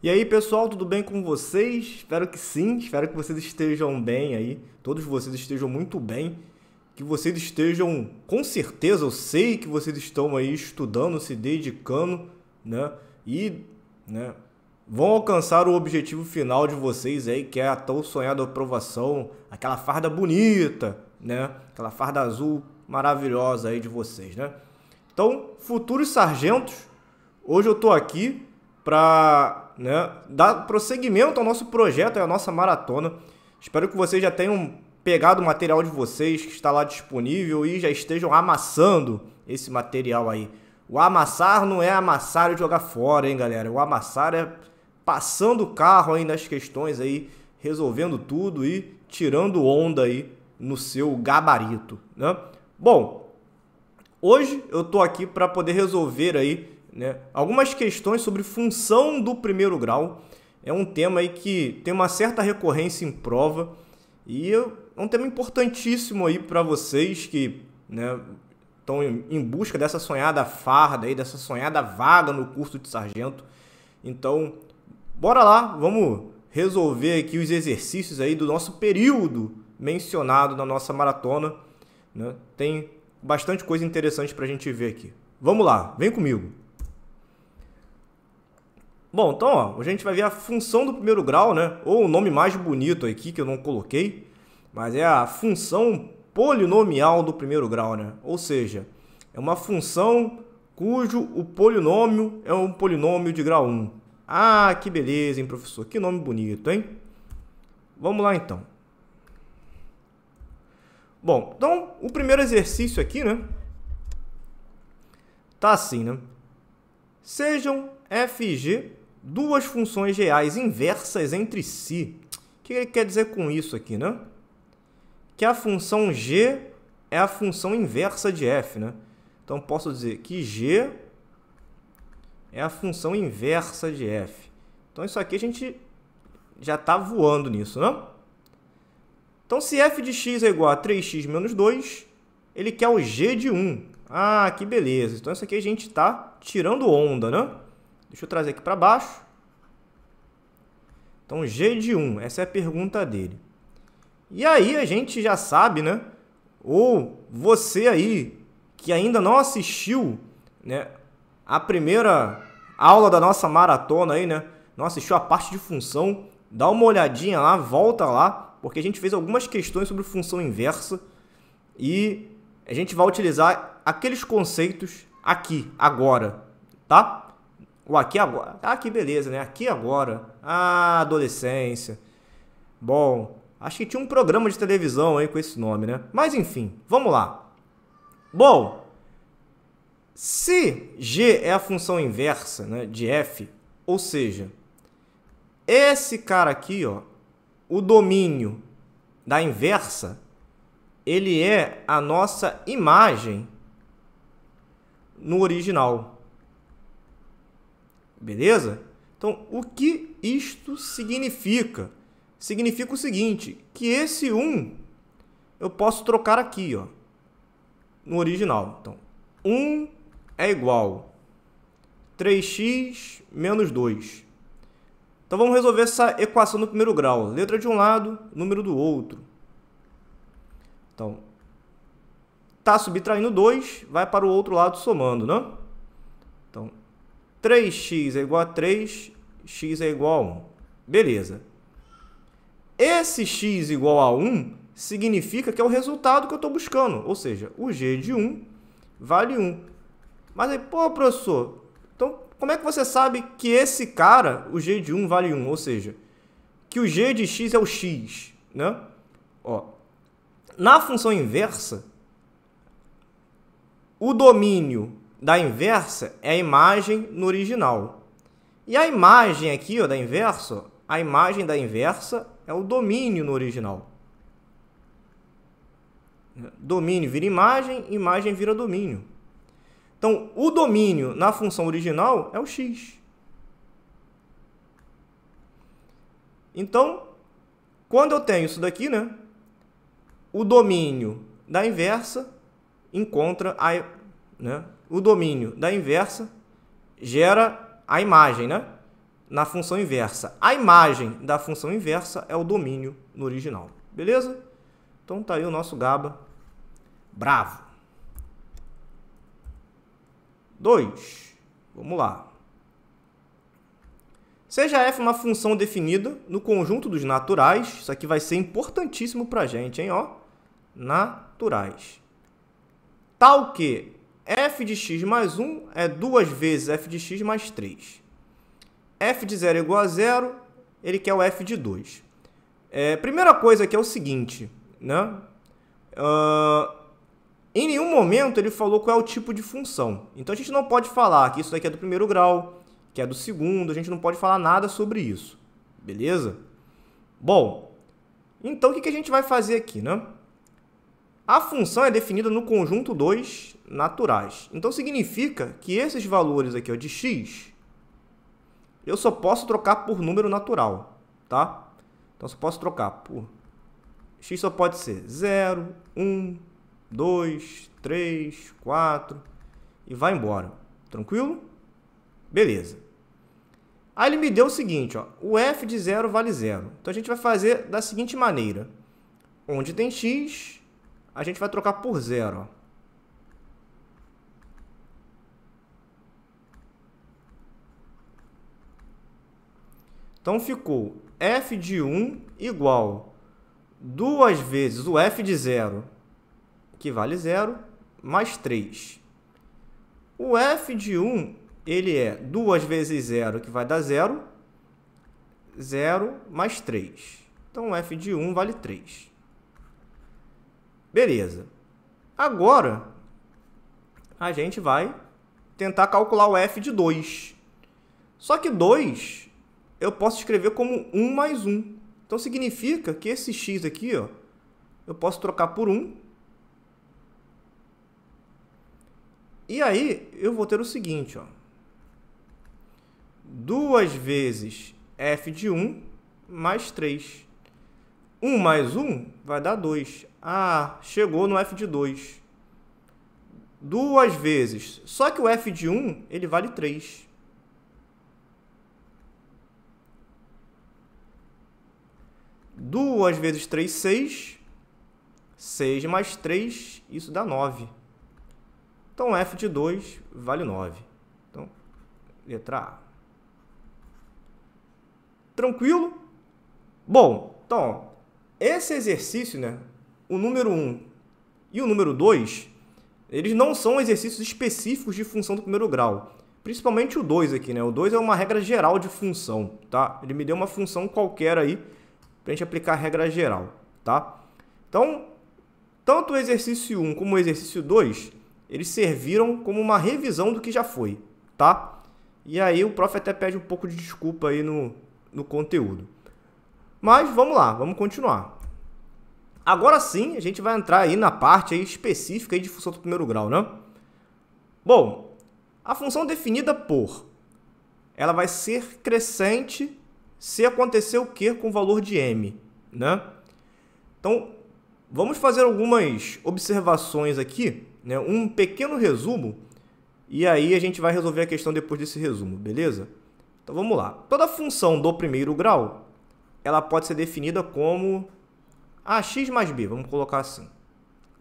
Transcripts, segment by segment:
E aí, pessoal, tudo bem com vocês? Espero que sim, espero que vocês estejam bem aí, todos vocês estejam muito bem, que vocês estejam, com certeza, eu sei que vocês estão aí estudando, se dedicando, né? E, né, vão alcançar o objetivo final de vocês aí, que é a tão sonhada aprovação, aquela farda bonita, né? Aquela farda azul maravilhosa aí de vocês, né? Então, futuros sargentos, hoje eu tô aqui para, né, dar prosseguimento ao nosso projeto, à nossa maratona. Espero que vocês já tenham pegado o material de vocês que está lá disponível e já estejam amassando esse material aí. O amassar não é amassar e jogar fora, hein, galera? O amassar é passando o carro aí nas questões aí, resolvendo tudo e tirando onda aí no seu gabarito, né? Bom, hoje eu tô aqui para poder resolver aí, né, algumas questões sobre função do primeiro grau. É um tema aí que tem uma certa recorrência em prova e é um tema importantíssimo aí para vocês que, né, estão em busca dessa sonhada farda aí, dessa sonhada vaga no curso de sargento. Então, bora lá, vamos resolver aqui os exercícios aí do nosso período mencionado na nossa maratona, né? Tem bastante coisa interessante para a gente ver aqui. Vamos lá, vem comigo. Bom, então, ó, a gente vai ver a função do primeiro grau, né? Ou o nome mais bonito aqui que eu não coloquei, mas é a função polinomial do primeiro grau, né? Ou seja, é uma função cujo o polinômio é um polinômio de grau 1. Ah, que beleza, hein, professor? Que nome bonito, hein? Vamos lá, então. Bom, então, o primeiro exercício aqui, né? Tá assim, né? Sejam f e g duas funções reais inversas entre si. O que ele quer dizer com isso aqui, né? Que a função g é a função inversa de f, né? Então, posso dizer que g é a função inversa de f. Então, isso aqui a gente já está voando nisso, né? Então, se f de x é igual a 3x menos 2, ele quer o g de 1. Ah, que beleza. Então, isso aqui a gente está tirando onda, né? Deixa eu trazer aqui para baixo. Então, g de 1, essa é a pergunta dele. E aí a gente já sabe, né? Ou você aí que ainda não assistiu, né, a primeira aula da nossa maratona aí, né? Não assistiu a parte de função, dá uma olhadinha lá, volta lá, porque a gente fez algumas questões sobre função inversa e a gente vai utilizar aqueles conceitos aqui, agora, tá? O aqui agora. Ah, que beleza, né? Aqui agora. Ah, adolescência. Bom, acho que tinha um programa de televisão aí com esse nome, né? Mas enfim, vamos lá. Bom, se g é a função inversa, né, de f, ou seja, esse cara aqui, ó, o domínio da inversa, ele é a nossa imagem no original. Beleza? Então, o que isto significa? Significa o seguinte, que esse 1 eu posso trocar aqui, ó, no original. Então, 1 é igual a 3x menos 2. Então, vamos resolver essa equação no primeiro grau. Letra de um lado, número do outro. Então, está subtraindo 2, vai para o outro lado somando, né? Então, 3x é igual a 3, x é igual a 1. Beleza. Esse x igual a 1 significa que é o resultado que eu estou buscando. Ou seja, o g de 1 vale 1. Mas aí, pô, professor, então como é que você sabe que esse cara, o g de 1 vale 1? Ou seja, que o g de x é o x, né? Ó, na função inversa, o domínio da inversa é a imagem no original. E a imagem aqui, ó, da inversa, a imagem da inversa é o domínio no original. Domínio vira imagem, imagem vira domínio. Então, o domínio na função original é o x. Então, quando eu tenho isso daqui, né, o domínio da inversa encontra a, né, o domínio da inversa gera a imagem, né? na função inversa. A imagem da função inversa é o domínio no original. Beleza? Então tá aí o nosso GABA. Bravo. 2. Vamos lá. Seja f uma função definida no conjunto dos naturais. Isso aqui vai ser importantíssimo pra gente, hein? Ó. Naturais. Tal que f de x mais 1 é 2 vezes f de x mais 3. F de 0 é igual a 0, ele quer o f de 2. Primeira coisa aqui é o seguinte, né? Em nenhum momento ele falou qual é o tipo de função. Então a gente não pode falar que isso daqui é do primeiro grau, que é do segundo, a gente não pode falar nada sobre isso. Beleza? Bom, então o que a gente vai fazer aqui, né? A função é definida no conjunto dos naturais. Então significa que esses valores aqui, ó, de x, eu só posso trocar por número natural, tá? Então só posso trocar por x, só pode ser 0, 1, 2, 3, 4 e vai embora. Tranquilo? Beleza. Aí ele me deu o seguinte, ó, o f de 0 vale 0. Então a gente vai fazer da seguinte maneira. Onde tem x, a gente vai trocar por 0. Ó. Então ficou f de 1 igual 2 vezes o f de 0, que vale 0, mais 3. O f de 1, ele é 2 vezes 0, que vai dar 0, 0 mais 3. Então, o f de 1 vale 3. Beleza. Agora, a gente vai tentar calcular o f de 2. Só que 2 eu posso escrever como 1 mais 1. Então, significa que esse x aqui, ó, eu posso trocar por 1. E aí, eu vou ter o seguinte, ó. 2 vezes f de 1 mais 3. 1 mais 1 vai dar 2. Ah, chegou no f de 2. 2 vezes. Só que o f de 1, ele vale 3. Duas vezes 3, 6. 6 mais 3, isso dá 9. Então, f de 2 vale 9. Então, letra A. Tranquilo? Bom, então, esse exercício, né, o número 1 e o número 2, eles não são exercícios específicos de função do primeiro grau. Principalmente o 2 aqui, né? O 2 é uma regra geral de função, tá? Ele me deu uma função qualquer aí pra gente aplicar a regra geral, tá? Então, tanto o exercício 1 como o exercício 2, eles serviram como uma revisão do que já foi, tá? E aí o prof até pede um pouco de desculpa aí no conteúdo. Mas vamos lá, vamos continuar. Agora sim, a gente vai entrar aí na parte aí específica aí de função do primeiro grau, né? Bom, a função definida por, ela vai ser crescente se acontecer o que com o valor de m, né? Então, vamos fazer algumas observações aqui, né? Um pequeno resumo, e aí a gente vai resolver a questão depois desse resumo, beleza? Então vamos lá. Toda função do primeiro grau, ela pode ser definida como x mais b, vamos colocar assim.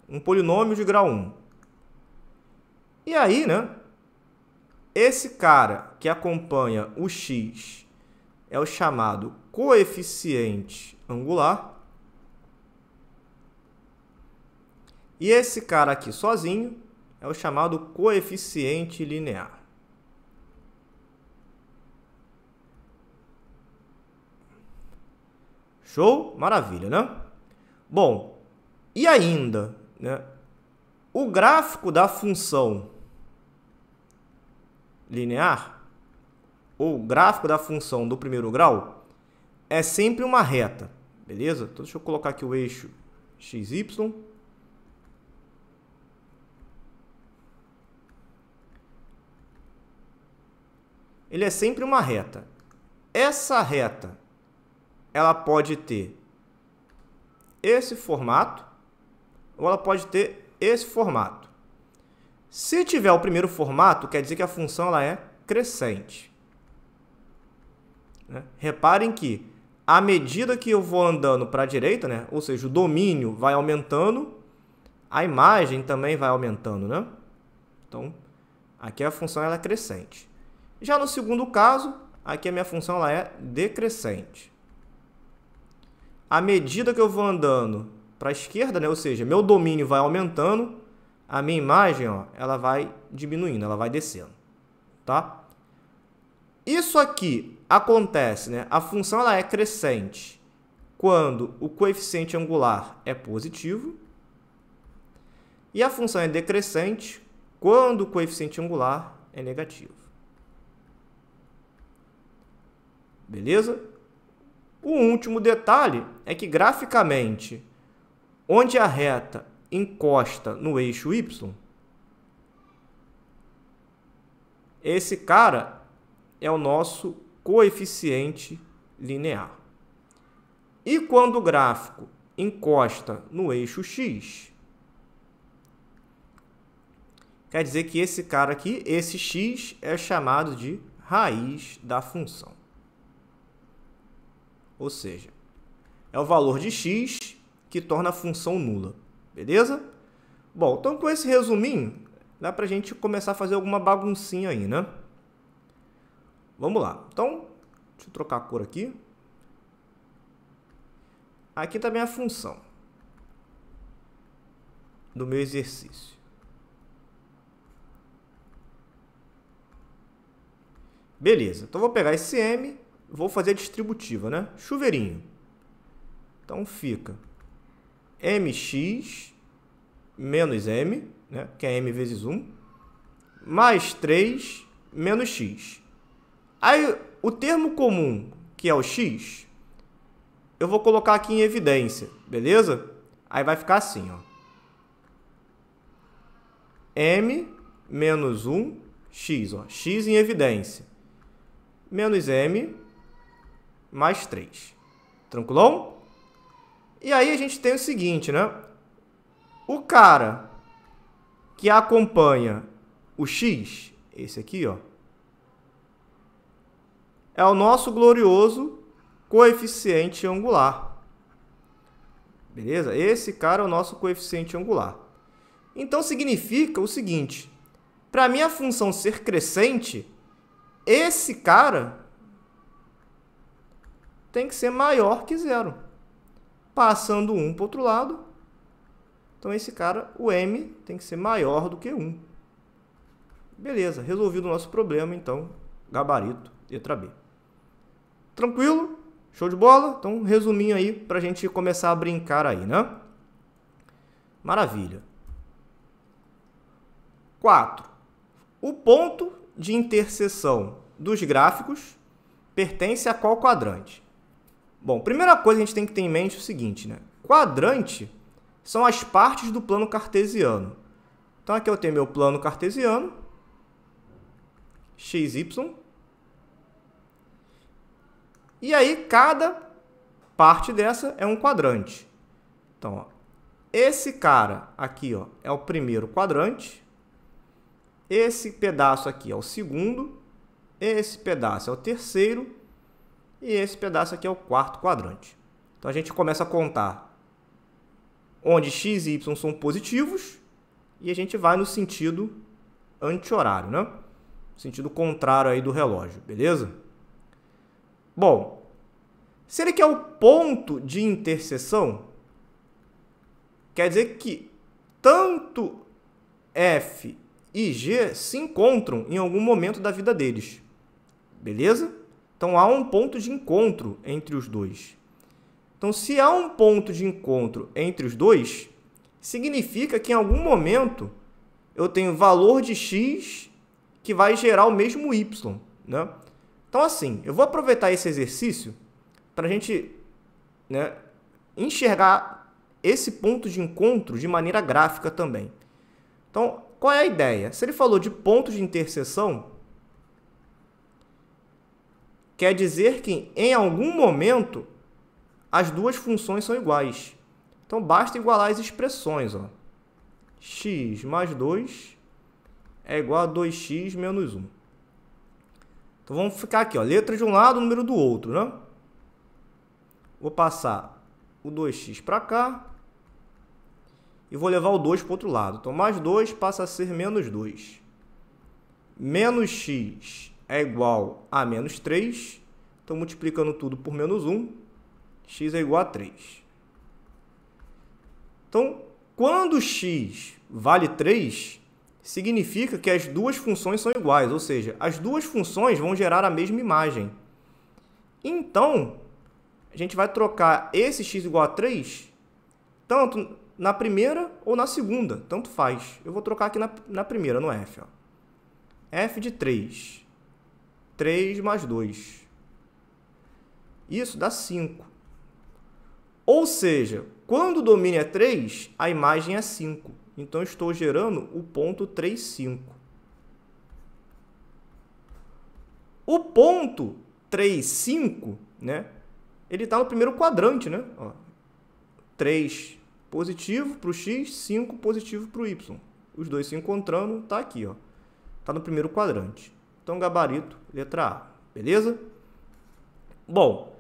Um polinômio de grau 1. E aí, né? Esse cara que acompanha o x é o chamado coeficiente angular. E esse cara aqui sozinho é o chamado coeficiente linear. Show? Maravilha, né? Bom, e ainda, né? O gráfico da função linear, ou gráfico da função do primeiro grau, é sempre uma reta, beleza? Então, deixa eu colocar aqui o eixo XY. Ele é sempre uma reta. Essa reta, ela pode ter esse formato, ou ela pode ter esse formato. Se tiver o primeiro formato, quer dizer que a função ela é crescente. né? Reparem que, à medida que eu vou andando para a direita, né? Ou seja, o domínio vai aumentando, a imagem também vai aumentando, né? Então, aqui a função ela é crescente. Já no segundo caso, aqui a minha função ela é decrescente. À medida que eu vou andando para a esquerda, né? Ou seja, meu domínio vai aumentando, a minha imagem, ó, ela vai diminuindo, ela vai descendo, tá? Isso aqui acontece, né? A função ela é crescente quando o coeficiente angular é positivo e a função é decrescente quando o coeficiente angular é negativo. Beleza? O último detalhe é que, graficamente, onde a reta encosta no eixo y, esse cara é o nosso coeficiente linear. E quando o gráfico encosta no eixo x, quer dizer que esse cara aqui, esse x, é chamado de raiz da função. Ou seja, é o valor de x que torna a função nula. Beleza? Bom, então com esse resuminho, dá pra gente começar a fazer alguma baguncinha aí, né? Vamos lá. Então, deixa eu trocar a cor aqui. Aqui também é a função do meu exercício. Beleza. Então, vou pegar esse m, vou fazer a distributiva, né? Chuveirinho. Então, fica mx menos m, né? Que é m vezes 1, mais 3 menos x. Aí, o termo comum, que é o x, eu vou colocar aqui em evidência, beleza? Aí vai ficar assim, ó. M menos 1, x, ó. X em evidência. Menos m mais 3. Tranquilão? E aí a gente tem o seguinte, né? O cara que acompanha o x, esse aqui, ó, é o nosso glorioso coeficiente angular. Beleza? Esse cara é o nosso coeficiente angular. Então, significa o seguinte. Para a minha função ser crescente, esse cara tem que ser maior que zero. Passando 1 para o outro lado. Então, esse cara, o m, tem que ser maior do que 1. Beleza. Resolvido o nosso problema, então, gabarito, letra B. Tranquilo? Show de bola? Então, um resuminho aí para a gente começar a brincar aí, né? Maravilha. 4. O ponto de interseção dos gráficos pertence a qual quadrante? Bom, primeira coisa que a gente tem que ter em mente é o seguinte, né? Quadrante são as partes do plano cartesiano. Então, aqui eu tenho meu plano cartesiano, xy. E aí, cada parte dessa é um quadrante. Então, ó, esse cara aqui, ó, é o primeiro quadrante. Esse pedaço aqui é o segundo. Esse pedaço é o terceiro. E esse pedaço aqui é o quarto quadrante. Então, a gente começa a contar onde x e y são positivos. E a gente vai no sentido anti-horário, né? Sentido contrário aí do relógio, beleza? Bom, se ele quer o ponto de interseção, quer dizer que tanto f e g se encontram em algum momento da vida deles. Beleza? Então, há um ponto de encontro entre os dois. Então, se há um ponto de encontro entre os dois, significa que em algum momento eu tenho valor de x que vai gerar o mesmo y, né? Então, assim, eu vou aproveitar esse exercício para a gente, né, enxergar esse ponto de encontro de maneira gráfica também. Então, qual é a ideia? Se ele falou de ponto de interseção, quer dizer que em algum momento as duas funções são iguais. Então, basta igualar as expressões, ó. X mais 2 é igual a 2x menos 1. Então vamos ficar aqui, ó, letra de um lado, número do outro, né? Vou passar o 2x para cá e vou levar o 2 para o outro lado. Então, mais 2 passa a ser menos 2. Menos x é igual a menos 3. Então, multiplicando tudo por menos 1, x é igual a 3. Então, quando x vale 3, significa que as duas funções são iguais, ou seja, as duas funções vão gerar a mesma imagem. Então, a gente vai trocar esse x igual a 3, tanto na primeira ou na segunda, tanto faz. Eu vou trocar aqui na primeira, no f. Ó. F de 3. 3 mais 2. Isso dá 5. Ou seja, quando o domínio é 3, a imagem é 5. Então, eu estou gerando o ponto 3, 5. O ponto 3, 5, né? Ele está no primeiro quadrante, né? Ó, 3 positivo para o x, 5 positivo para o y. Os dois se encontrando, está aqui, ó. Está no primeiro quadrante. Então, gabarito, letra A. Beleza? Bom,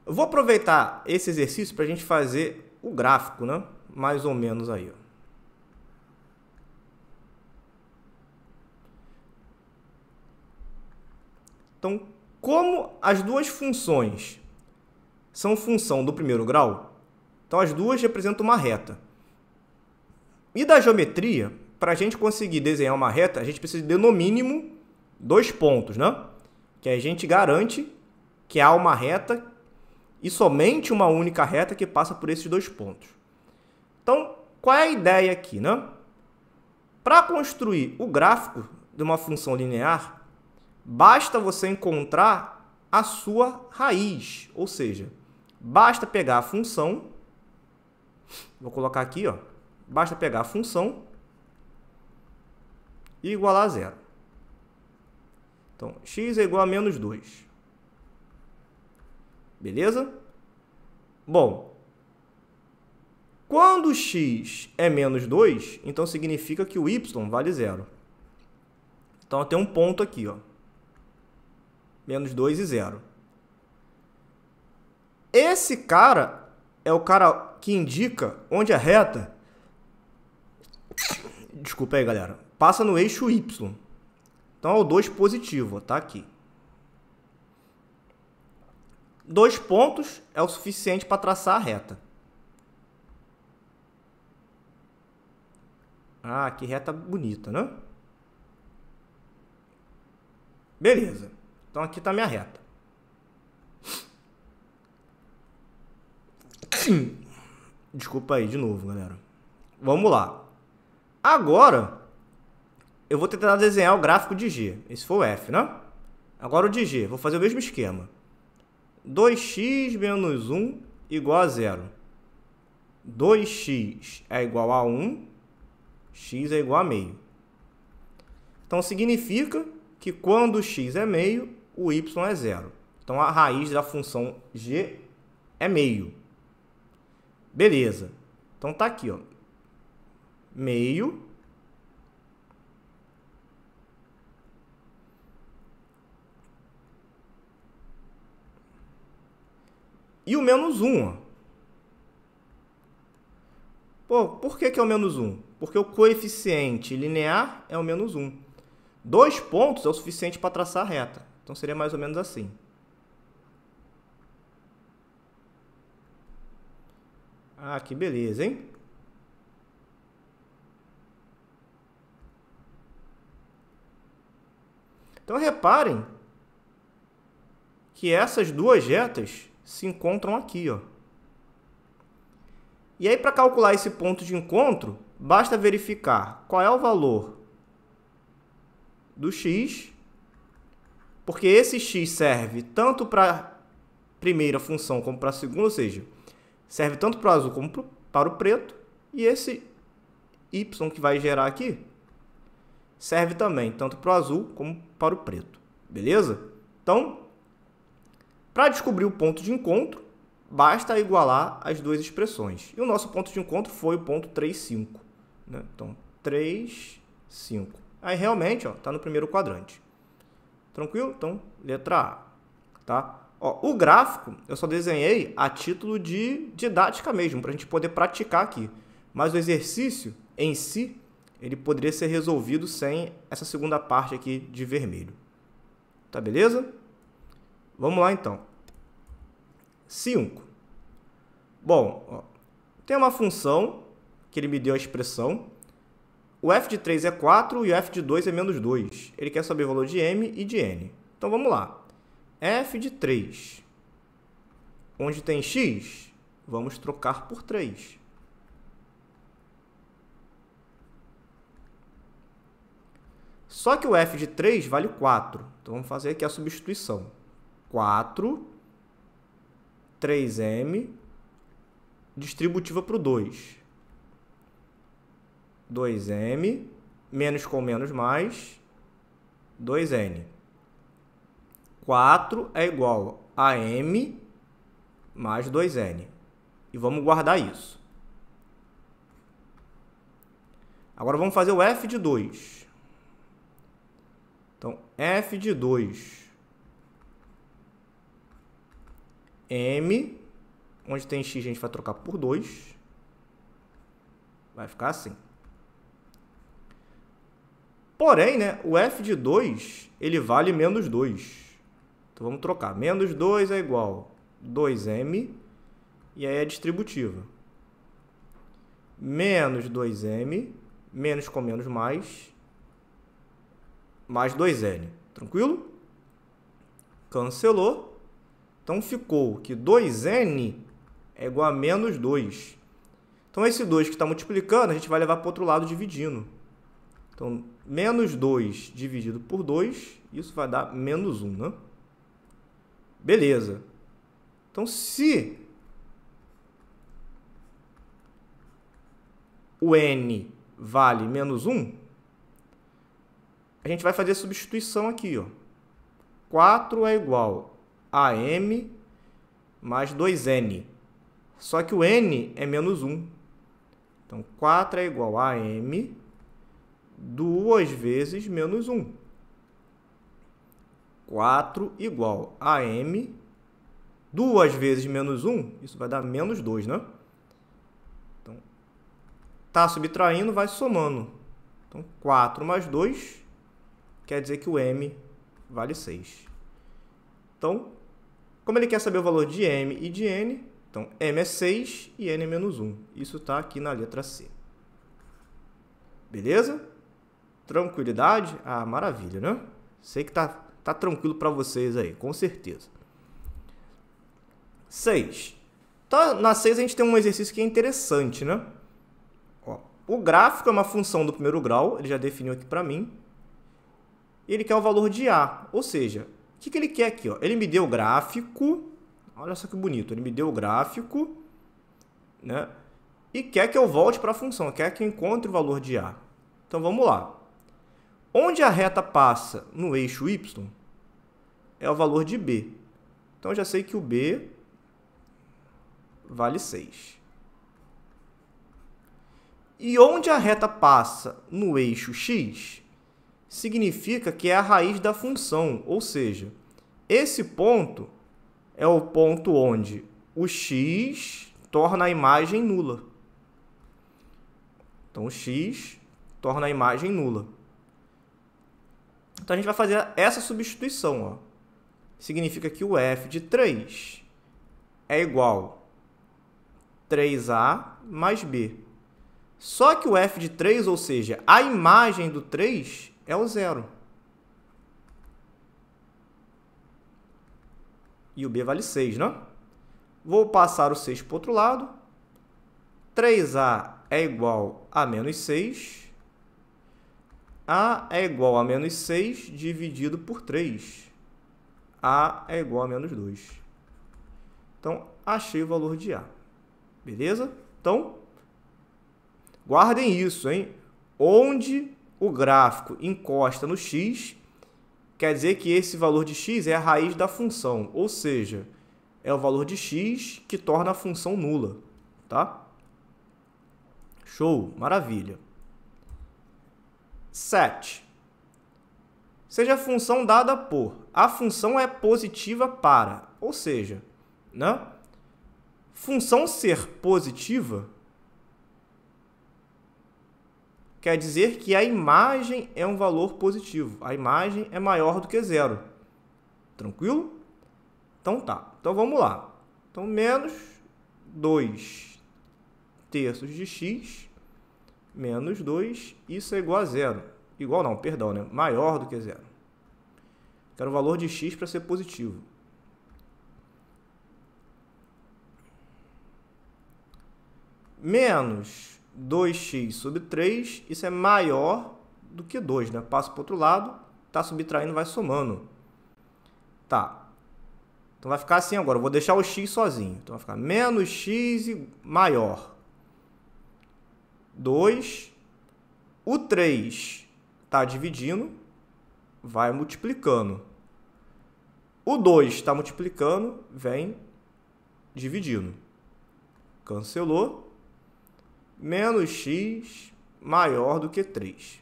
eu vou aproveitar esse exercício para a gente fazer o gráfico, né? Mais ou menos aí, ó. Então, como as duas funções são função do primeiro grau, então as duas representam uma reta. E da geometria, para a gente conseguir desenhar uma reta, a gente precisa de, no mínimo, 2 pontos, né? Que a gente garante que há uma reta e somente uma única reta que passa por esses 2 pontos. Então, qual é a ideia aqui, né? Para construir o gráfico de uma função linear, basta você encontrar a sua raiz, ou seja, basta pegar a função, vou colocar aqui, ó, basta pegar a função e igualar a zero. Então, x é igual a menos 2. Beleza? Bom, quando x é menos 2, então significa que o y vale zero. Então, tem um ponto aqui, ó. Menos 2 e 0. Esse cara é o cara que indica onde a reta... Desculpa aí, galera. Passa no eixo y. Então, é o 2 positivo, tá aqui. 2 pontos é o suficiente para traçar a reta. Ah, que reta bonita, né? Beleza. Então, aqui está a minha reta. Desculpa aí de novo, galera. Vamos lá. Agora, eu vou tentar desenhar o gráfico de G. Esse foi o F, né? Agora o de G. Vou fazer o mesmo esquema. 2x menos 1 igual a 0. 2x é igual a 1. X é igual a meio. Então, significa que quando x é meio, o y é 0. Então, a raiz da função g é meio. Beleza. Então, tá aqui, ó. Meio. E o menos 1, ó. Pô, por que é o menos 1? Porque o coeficiente linear é o menos 1. 2 pontos é o suficiente para traçar a reta. Então, seria mais ou menos assim. Ah, que beleza, hein? Então, reparem que essas duas retas se encontram aqui, ó. E aí, para calcular esse ponto de encontro, basta verificar qual é o valor do x, porque esse x serve tanto para a primeira função como para a segunda, ou seja, serve tanto para o azul como para o preto, e esse y que vai gerar aqui serve também tanto para o azul como para o preto, beleza? Então, para descobrir o ponto de encontro, basta igualar as duas expressões. E o nosso ponto de encontro foi o ponto 3, 5. Né? Então, 3, 5. Aí, realmente, está no primeiro quadrante. Tranquilo? Então, letra A. Tá? Ó, o gráfico eu só desenhei a título de didática mesmo, para a gente poder praticar aqui. Mas o exercício em si, ele poderia ser resolvido sem essa segunda parte aqui de vermelho. Tá beleza? Vamos lá, então. 5. Bom, ó, tem uma função que ele me deu a expressão. O f de 3 é 4 e o f de 2 é menos 2. Ele quer saber o valor de m e de n. Então, vamos lá. F de 3, onde tem x, vamos trocar por 3. Só que o f de 3 vale 4. Então, vamos fazer aqui a substituição. 4, 3m, distributiva para o 2. 2m, menos com menos mais, 2n. 4 é igual a m mais 2n. E vamos guardar isso. Agora vamos fazer o f de 2. Então, f de 2, m, onde tem x a gente vai trocar por 2. Vai ficar assim. Porém, né, o f de 2, ele vale menos 2. Então, vamos trocar. Menos 2 é igual a 2m, e aí é distributiva. Menos 2m, menos com menos mais 2n. Tranquilo? Cancelou. Então, ficou que 2n é igual a menos 2. Então, esse 2 que está multiplicando, a gente vai levar para o outro lado dividindo. Então, menos 2 dividido por 2, isso vai dar menos 1, né? Beleza. Então, se o n vale menos 1, a gente vai fazer a substituição aqui, ó. 4 é igual a m mais 2n. Só que o n é menos 1. Então, 4 é igual a m 2 vezes menos 1. 4 igual a m, 2 vezes menos 1, isso vai dar menos 2, né? Então, tá subtraindo, vai somando. Então, 4 mais 2 quer dizer que o m vale 6. Então, como ele quer saber o valor de m e de n, então, m é 6 e n é menos 1. Isso está aqui na letra C. Beleza? Tranquilidade? Ah, maravilha, né? Sei que tá tranquilo para vocês aí, com certeza. 6. Então, na 6 a gente tem um exercício que é interessante, né? Ó, o gráfico é uma função do primeiro grau, ele já definiu aqui para mim. E ele quer o valor de A, ou seja, o que ele quer aqui? Ó? Ele me deu o gráfico, olha só que bonito, ele me deu o gráfico, né? E quer que eu volte para a função, quer que eu encontre o valor de A. Então, vamos lá. Onde a reta passa no eixo y é o valor de B. Então, eu já sei que o B vale 6. E onde a reta passa no eixo x significa que é a raiz da função, ou seja, esse ponto é o ponto onde o x torna a imagem nula. Então, o x torna a imagem nula. Então, a gente vai fazer essa substituição. Ó. Significa que o f de 3 é igual a 3a mais b. Só que o f de 3, ou seja, a imagem do 3 é o 0. E o b vale 6, né? Vou passar o 6 para o outro lado. 3a é igual a menos 6. A é igual a menos 6 dividido por 3. A é igual a menos 2. Então, achei o valor de A. Beleza? Então, guardem isso, hein? Onde o gráfico encosta no x, quer dizer que esse valor de x é a raiz da função, ou seja, é o valor de x que torna a função nula, tá? Show, maravilha. 7. seja a função dada por. A função é positiva para, ou seja, né? Função ser positiva quer dizer que a imagem é um valor positivo. A imagem é maior do que zero. Tranquilo? Então tá. Então vamos lá. Então menos 2 terços de x menos 2, isso é igual a zero. Igual não, perdão, né? Maior do que zero. Quero o valor de x para ser positivo. Menos 2x sobre 3, isso é maior do que 2, né? Passo para o outro lado, está subtraindo, vai somando. Tá. Então vai ficar assim agora, eu vou deixar o x sozinho. Então vai ficar menos x e maior. 2. O 3 está dividindo, vai multiplicando. O 2 está multiplicando, vem dividindo. Cancelou. Menos x maior do que 3.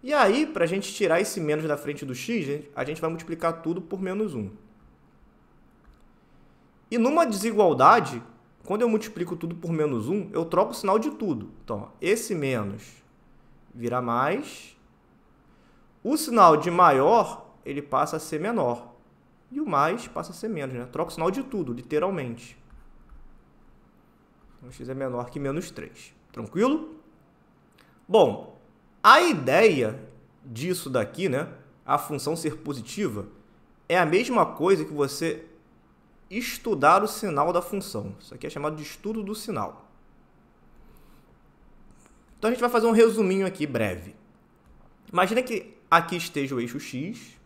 E aí, para a gente tirar esse menos da frente do x, a gente vai multiplicar tudo por menos 1. E numa desigualdade, quando eu multiplico tudo por menos 1, eu troco o sinal de tudo. Então, ó, esse menos vira mais. O sinal de maior, ele passa a ser menor. E o mais passa a ser menos, né? Troca o sinal de tudo, literalmente. Então, x é menor que menos 3. Tranquilo? Bom, a ideia disso daqui, né? A função ser positiva, é a mesma coisa que você estudar o sinal da função. Isso aqui é chamado de estudo do sinal. Então, a gente vai fazer um resuminho aqui breve. Imagina que aqui esteja o eixo x.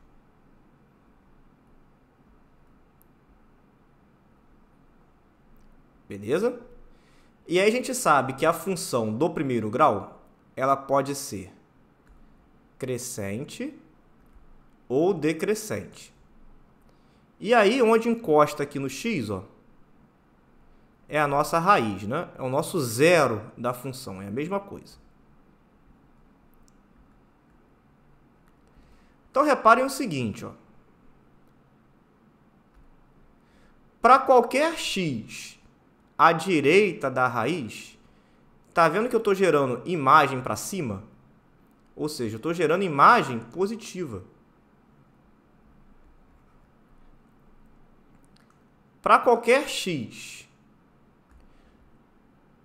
Beleza? E aí a gente sabe que a função do primeiro grau, ela pode ser crescente ou decrescente. E aí, onde encosta aqui no x, ó, é a nossa raiz, né? É o nosso zero da função, é a mesma coisa. Então, reparem o seguinte, ó. Para qualquer x à direita da raiz, tá vendo que eu estou gerando imagem para cima? Ou seja, eu estou gerando imagem positiva. Para qualquer x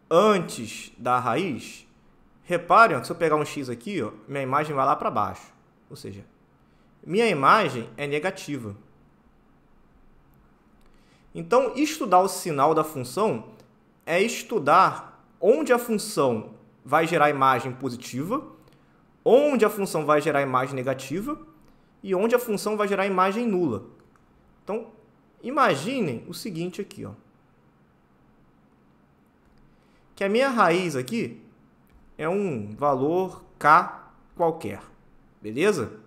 antes da raiz, reparem ó, que se eu pegar um x aqui, ó, minha imagem vai lá para baixo. Ou seja, minha imagem é negativa. Então, estudar o sinal da função é estudar onde a função vai gerar imagem positiva, onde a função vai gerar imagem negativa e onde a função vai gerar imagem nula. Então, imaginem o seguinte aqui, ó. Que a minha raiz aqui é um valor k qualquer, beleza?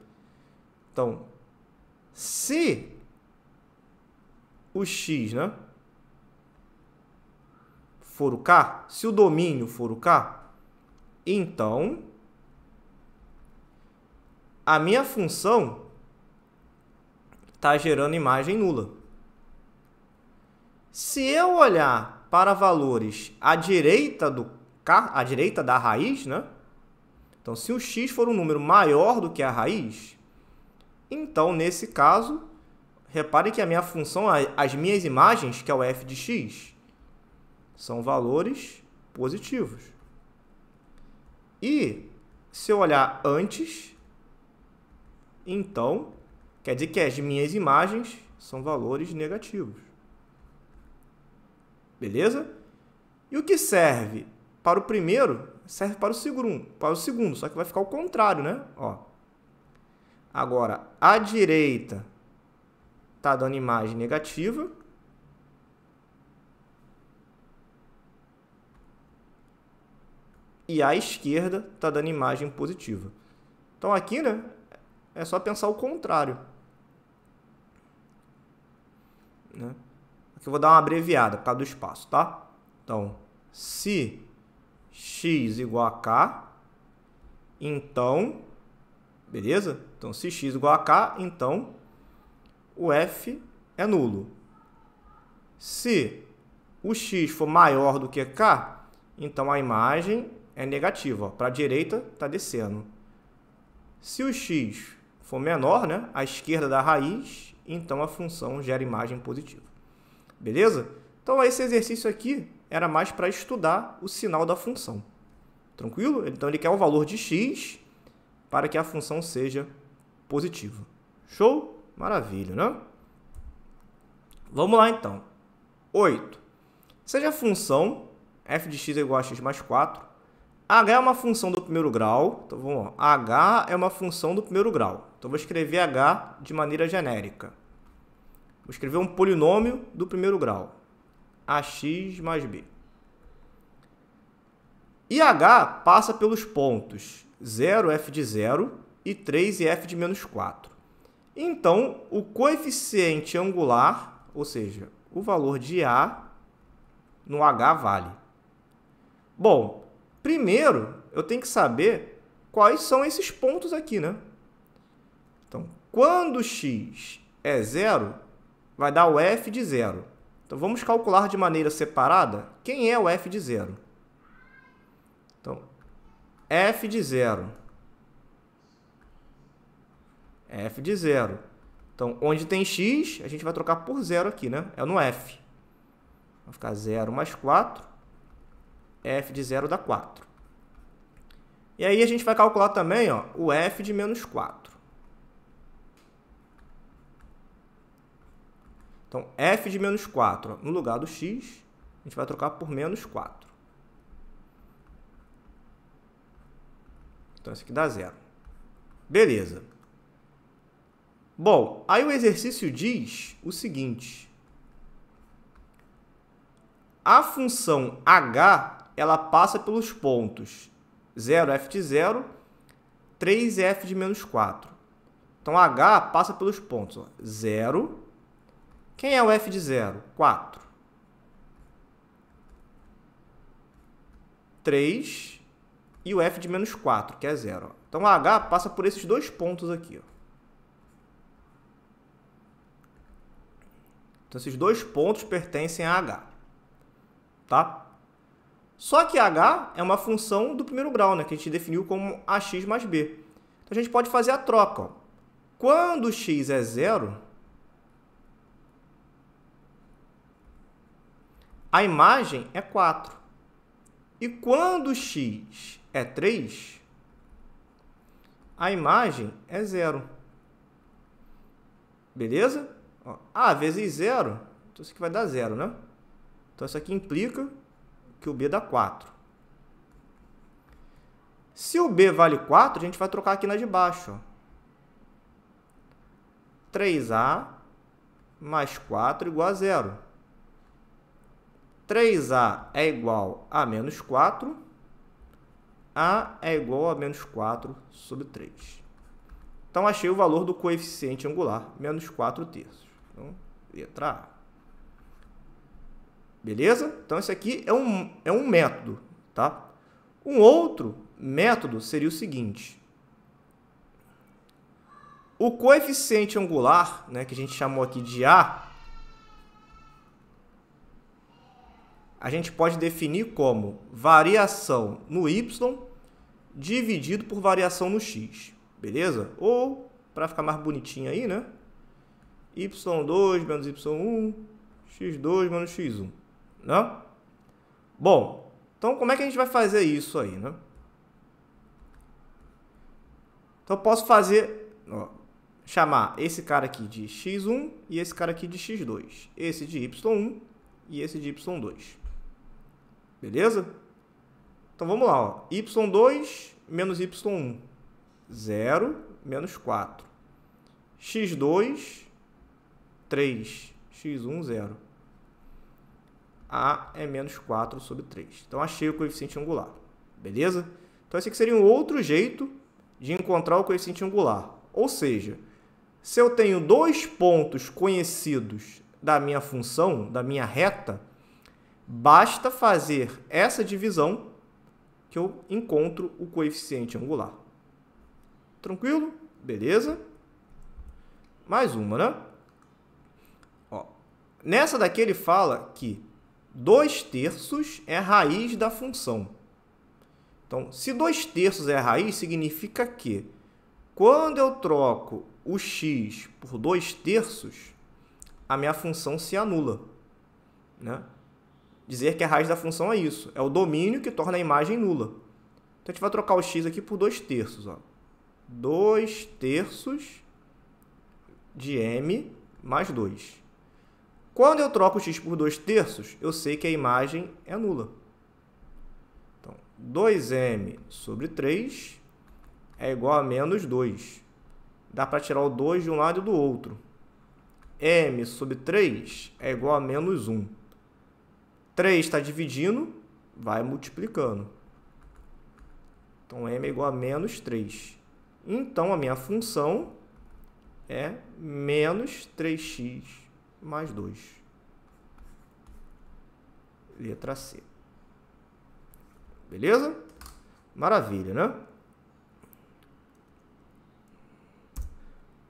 Então, se o x, né, for o k, se o domínio for o k, então a minha função está gerando imagem nula. Se eu olhar para valores à direita do k, à direita da raiz, né? Então, se o x for um número maior do que a raiz, então, nesse caso, reparem que a minha função, as minhas imagens, que é o f de x, são valores positivos. E, se eu olhar antes, então, quer dizer que as minhas imagens são valores negativos. Beleza? E o que serve para o primeiro, serve para o segundo, só que vai ficar o contrário, né? Ó. Agora, à direita está dando imagem negativa. E à esquerda está dando imagem positiva. Então, aqui, né, é só pensar o contrário. Né? Aqui eu vou dar uma abreviada por causa do espaço, tá? Então, se x igual a k, então, beleza? Então, se x igual a k, então o f é nulo. Se o x for maior do que k, então a imagem é negativa. Para a direita, está descendo. Se o x for menor, né, à esquerda da raiz, então a função gera imagem positiva. Beleza? Então, esse exercício aqui era mais para estudar o sinal da função. Tranquilo? Então, ele quer o valor de x para que a função seja positiva. Show? Maravilha, né? Vamos lá, então. 8. Seja a função f de x é igual a x mais 4. H é uma função do primeiro grau. Então, vamos lá. H é uma função do primeiro grau. Então, vou escrever H de maneira genérica. Vou escrever um polinômio do primeiro grau. Ax mais b. E H passa pelos pontos 0, f de 0, e 3 e f de menos 4. Então, o coeficiente angular, ou seja, o valor de A no H vale. Bom, primeiro eu tenho que saber quais são esses pontos aqui, né? Então, quando x é 0, vai dar o f de 0. Então, vamos calcular de maneira separada quem é o f de 0. Então, f de 0. F de 0. Então, onde tem x, a gente vai trocar por 0 aqui, né? É no f. Vai ficar 0 mais 4. F de 0 dá 4. E aí, a gente vai calcular também, ó, o f de menos 4. Então, f de menos 4, ó, no lugar do x, a gente vai trocar por menos 4. Então, isso aqui dá 0. Beleza. Bom, aí o exercício diz o seguinte. A função h, ela passa pelos pontos 0f de 0, 3f de menos 4. Então, h passa pelos pontos, ó, 0. Quem é o f de 0? 4. 3 e o f de menos 4, que é 0. Então, a h passa por esses dois pontos aqui. Ó. Então, esses dois pontos pertencem a h. Tá? Só que h é uma função do primeiro grau, né, que a gente definiu como ax mais b. Então, a gente pode fazer a troca. Ó. Quando x é 0, a imagem é 4. E quando x é 3, a imagem é 0. Beleza? Ó, A vezes 0, então isso aqui vai dar 0, né? Então, isso aqui implica que o b dá 4. Se o b vale 4, a gente vai trocar aqui na de baixo. Ó. 3a mais 4 igual a 0. 3a é igual a menos 4. A é igual a menos 4 sobre 3. Então, achei o valor do coeficiente angular, menos 4 terços. Então, letra A. Beleza? Então, esse aqui é um método. Tá? Um outro método seria o seguinte. O coeficiente angular, né, que a gente chamou aqui de A, a gente pode definir como variação no y dividido por variação no x. Beleza? Ou, para ficar mais bonitinho aí, né? y2 menos y1, x2 menos x1. Né? Bom, então como é que a gente vai fazer isso aí, né? Então, eu posso fazer, ó, chamar esse cara aqui de x1 e esse cara aqui de x2. Esse de y1 e esse de y2. Beleza? Então, vamos lá. Ó. y2 menos y1. 0 menos 4. x2, 3. x1, 0. A é menos 4 sobre 3. Então, achei o coeficiente angular. Beleza? Então, esse aqui seria um outro jeito de encontrar o coeficiente angular. Ou seja, se eu tenho dois pontos conhecidos da minha função, da minha reta, basta fazer essa divisão que eu encontro o coeficiente angular. Tranquilo? Beleza? Mais uma, né? Ó, nessa daqui ele fala que 2/3 é a raiz da função. Então, se 2/3 é a raiz, significa que quando eu troco o x por 2/3, a minha função se anula, né? Dizer que a raiz da função é isso, é o domínio que torna a imagem nula. Então, a gente vai trocar o x aqui por 2/3. 2/3 de m mais 2. Quando eu troco o x por 2/3, eu sei que a imagem é nula. Então, 2m sobre 3 é igual a menos 2. Dá para tirar o 2 de um lado e do outro. M sobre 3 é igual a menos 1. 3 está dividindo, vai multiplicando. Então, m é igual a menos 3. Então, a minha função é menos 3x mais 2. Letra C. Beleza? Maravilha, né?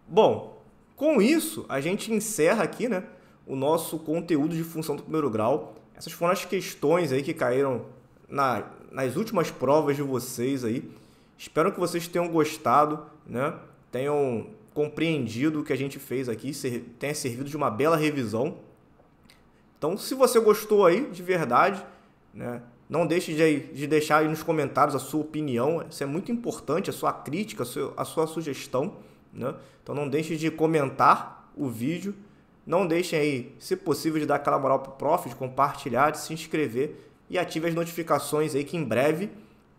Bom, com isso, a gente encerra aqui, né, o nosso conteúdo de função do primeiro grau. Essas foram as questões aí que caíram nas últimas provas de vocês aí. Espero que vocês tenham gostado, né? Tenham compreendido o que a gente fez aqui, tenha servido de uma bela revisão. Então, se você gostou aí, de verdade, né, não deixe de deixar aí nos comentários a sua opinião. Isso é muito importante, a sua crítica, a sua sugestão, né? Então, não deixe de comentar o vídeo. Não deixem aí, se possível, de dar aquela moral pro prof, de compartilhar, de se inscrever e ative as notificações aí que em breve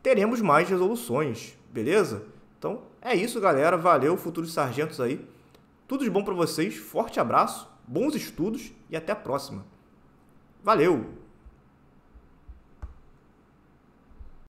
teremos mais resoluções, beleza? Então, é isso, galera. Valeu, futuros sargentos aí. Tudo de bom para vocês. Forte abraço, bons estudos e até a próxima. Valeu!